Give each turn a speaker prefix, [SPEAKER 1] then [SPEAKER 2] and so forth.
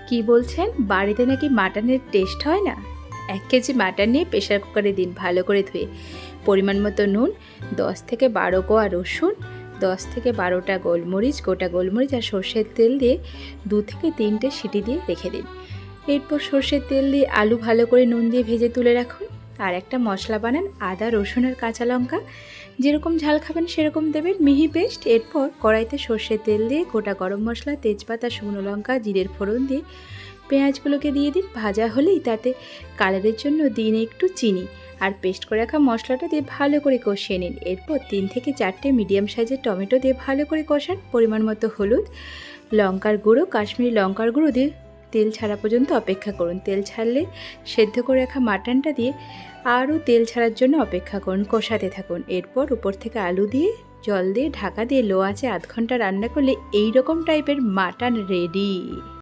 [SPEAKER 1] কি বলছেন? বাড়িতে নাকি মাটনের টেস্ট হয় না? 1 কেজি মাটন নিয়ে প্রেসার কুকারে দিন ভালো করে ধুয়ে। পরিমাণ মতো নুন, 10 থেকে 12 কোয়া রসুন, 10 থেকে 12টা গোলমরিচ, গোটা গোলমরিচ আর সর্ষের তেল দিয়ে 2 থেকে 3টে সিটি দিয়ে রেখে দিন। এরপর সর্ষের তেল দিয়ে আলু ভালো করে নুন দিয়ে ভেজে তুলে রাখুন। আর একটা মশলা বানান, আদা, রসুন আর কাঁচা লঙ্কা যেরকম ঝাল খাবেন সেরকম দেবেন, মিহি পেস্ট। এরপর কড়াইতে সর্ষের তেল দিয়ে গোটা গরম মশলা, তেজপাতা, শুকনো লঙ্কা, জিরের ফোড়ন দিয়ে পেঁয়াজগুলোকে দিয়ে দিন। ভাজা হলেই তাতে কালারের জন্য দিন একটু চিনি আর পেস্ট করে রাখা মশলাটা দিয়ে ভালো করে কষিয়ে নিন। এরপর 3 থেকে 4টে মিডিয়াম সাইজের টমেটো দিয়ে ভালো করে কষান। পরিমাণ মতো হলুদ, লঙ্কার গুঁড়ো, কাশ্মীরি লঙ্কার গুঁড়ো দিয়ে তেল ছাড়া পর্যন্ত অপেক্ষা করুন। তেল ছাড়লে সেদ্ধ করে রাখা মাটনটা দিয়ে আরও তেল ছাড়ার জন্য অপেক্ষা করুন, কষাতে থাকুন। এরপর উপর থেকে আলু দিয়ে জল দিয়ে ঢাকা দিয়ে লো আঁচে আধ ঘন্টা রান্না করলে এই রকম টাইপের মাটন রেডি।